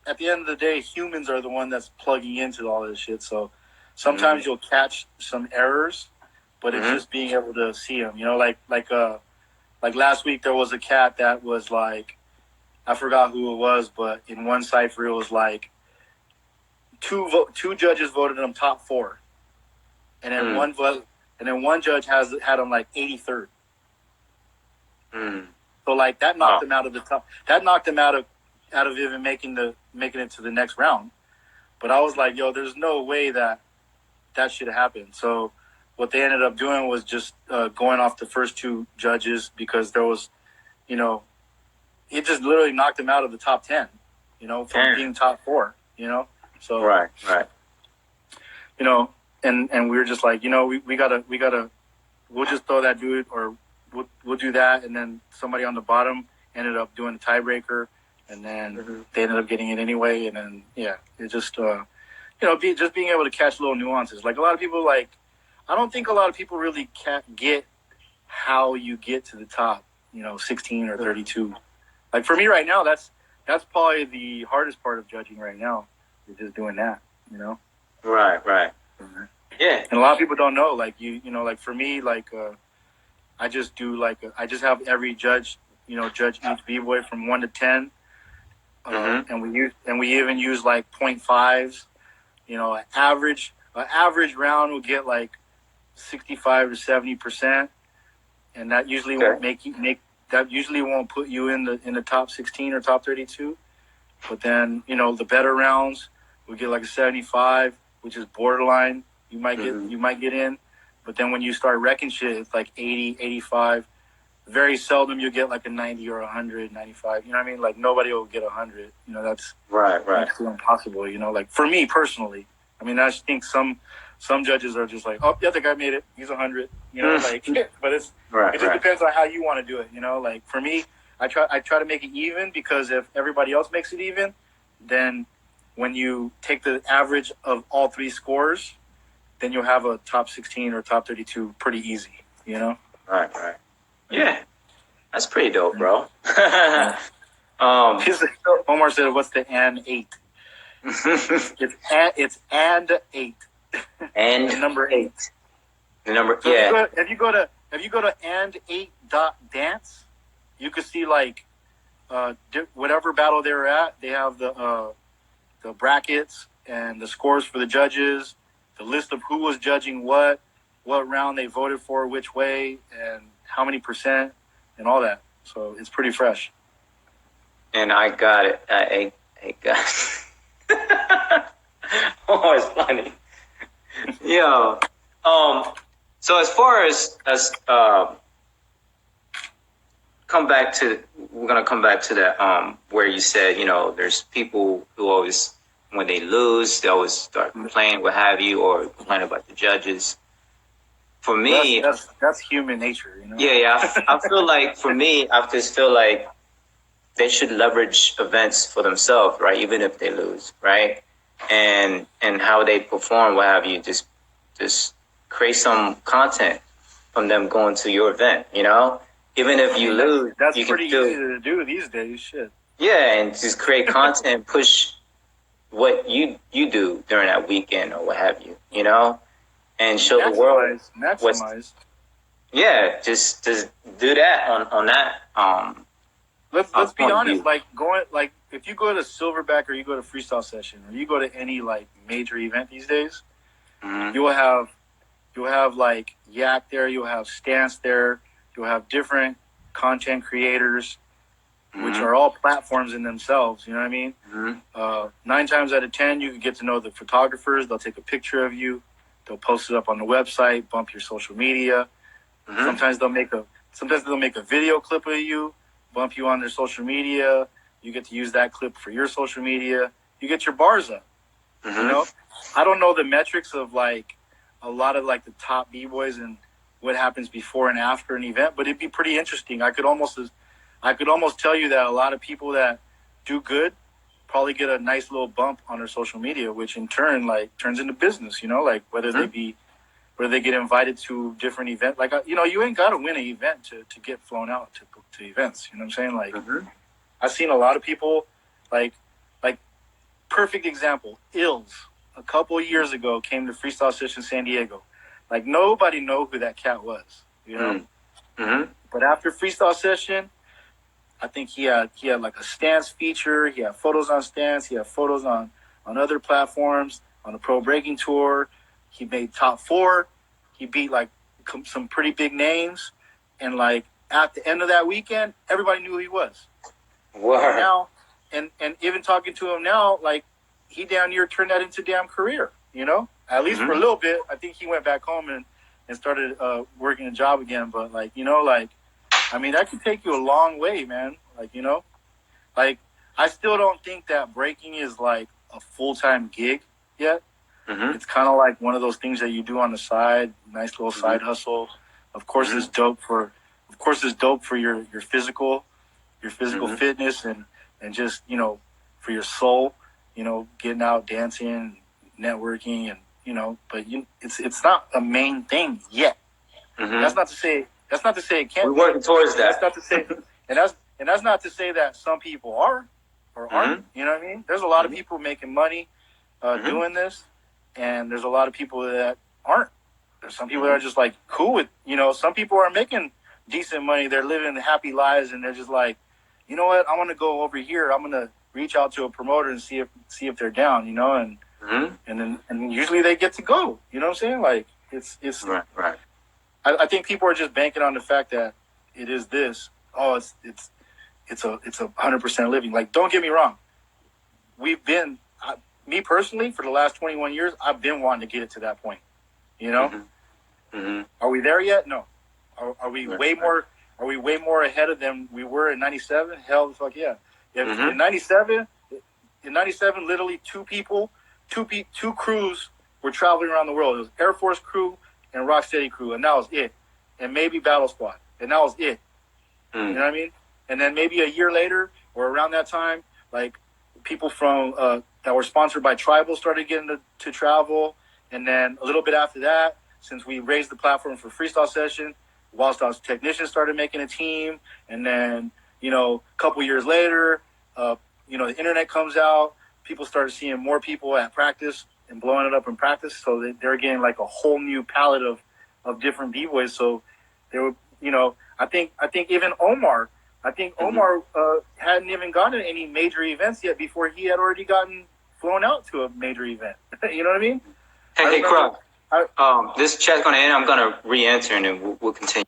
at the end of the day, humans are the one that's plugging into all this shit. So sometimes you'll catch some errors. But it's just being able to see them, you know, like last week there was a cat that was like, I forgot who it was, but in one cypher it was like two judges voted him top 4, and then one judge had him like 83rd. So like that knocked him out of the top. That knocked him out of even making it to the next round. But I was like, yo, there's no way that should happen. So what they ended up doing was just going off the first 2 judges because there was, you know, it just literally knocked him out of the top 10, you know, from being top 4, you know. So right. You know, and we were just like, you know, we gotta we'll just throw that dude or we'll do that, and then somebody on the bottom ended up doing the tiebreaker, and then they ended up getting it anyway, and then it just you know, just being able to catch little nuances. Like a lot of people I don't think a lot of people really can't get how you get to the top, you know, 16 or 32. Like for me right now, that's probably the hardest part of judging right now, is just doing that, you know? Right. Yeah. And a lot of people don't know, like you know, like for me, like I just do I just have every judge, you know, judge each B-boy from 1 to 10. And we even use like 0.5s, you know, an average round will get like 65 to 70%, and that usually won't won't put you in the top 16 or top 32. But then, you know, the better rounds will get like a 75, which is borderline. You might get in, but then when you start wrecking shit, it's like 80, 85. Very seldom you get like a 90 or 100, 95. You know what I mean? Like nobody will get 100. You know, that's That's impossible. You know, like for me personally, I mean, I just think some judges are just like, oh, yeah, the guy made it. He's 100. You know, like, but it just depends on how you want to do it. You know, like for me, I try to make it even, because if everybody else makes it even, then when you take the average of all 3 scores, then you'll have a top 16 or top 32 pretty easy. You know. Right. Yeah, that's pretty dope, bro. Omar said, "What's the and 8?" it's and 8. And the number 8. The number, so yeah. If you go to and8.dance, you could see like whatever battle they were at. They have the brackets and the scores for the judges, the list of who was judging what what round they voted for, which way, and how many percent, and all that. So it's pretty fresh. And I got it. I got it. Oh, it's funny. Yo. So as far as we're gonna come back to that where you said, you know, there's people who always, when they lose, they always start complaining, what have you, or complain about the judges. For me, that's human nature, you know. Yeah. I feel like for me, I just feel like they should leverage events for themselves, right? Even if they lose, right? And how they perform, what have you, just create some content from them going to your event, you know? Even if you lose, that's you pretty can easy to do these days. Shit. Yeah, and just create content, push what you do during that weekend or what have you, you know, and show the world. Maximize. Yeah, just do that on that. Let's be honest. Like if you go to Silverback or you go to Freestyle Session or you go to any like major event these days, you'll have like Yak there, you'll have Stance there, you'll have different content creators, which are all platforms in themselves. You know what I mean? 9 times out of 10, you can get to know the photographers. They'll take a picture of you. They'll post it up on the website, bump your social media. Sometimes they'll make a video clip of you, bump you on their social media. You get to use that clip for your social media. You get your bars up. You know, I don't know the metrics of like a lot of like the top b-boys and what happens before and after an event, but it'd be pretty interesting. I could almost tell you that a lot of people that do good probably get a nice little bump on their social media, which in turn like turns into business. You know, like whether they get invited to different events. Like, you know, you ain't got to win an event to get flown out to events. You know what I'm saying? Like, I've seen a lot of people, like perfect example, Ills, a couple of years ago, came to Freestyle Session San Diego. Like, nobody know who that cat was, you know? But after Freestyle Session, I think he had like a Stance feature. He had photos on Stance. He had photos on other platforms, on the Pro Breaking Tour. He made top 4. He beat like some pretty big names, and like at the end of that weekend, everybody knew who he was. Wow. Now, and even talking to him now, like he damn near turned that into damn career. You know, at least for a little bit. I think he went back home and started working a job again. But like, you know, like I mean, that could take you a long way, man. Like, you know, like I still don't think that breaking is like a full-time gig yet. It's kind of like one of those things that you do on the side, nice little side hustle. Of course, it's dope for your physical fitness and just, you know, for your soul, you know, getting out, dancing, networking, and, you know, but it's not a main thing yet. That's not to say it can't. We're working towards that. That's not to say, and that's not to say that some people are or aren't. You know what I mean? There's a lot of people making money doing this. And there's a lot of people that aren't. There's some people that are just like cool with, you know, some people are making decent money. They're living happy lives, and they're just like, you know what? I want to go over here. I'm gonna reach out to a promoter and see if they're down, you know, and usually they get to go. You know what I'm saying? Like it's right. I think people are just banking on the fact that it is this. Oh, it's a 100% living. Like, don't get me wrong. Me personally, for the last 21 years, I've been wanting to get it to that point. You know, are we there yet? No. Are we way more? Are we way more ahead of them we were in '97? Hell, the fuck yeah! In '97, literally two crews were traveling around the world. It was Air Force crew and Rocksteady crew, and that was it. And maybe Battle Squad, and that was it. You know what I mean? And then maybe a year later or around that time, like people from that were sponsored by Tribal started getting to travel. And then a little bit after that, since we raised the platform for Freestyle Session, Wild Styles Technicians started making a team. And then, you know, a couple years later, you know, the internet comes out. People started seeing more people at practice and blowing it up in practice. So they're getting like a whole new palette of different b-boys. So they were, you know, I think even Omar, hadn't even gone to any major events yet before he had already gotten flown out to a major event. You know what I mean? Hey, Cros. This chat's gonna end. I'm gonna re-answer and then we'll continue.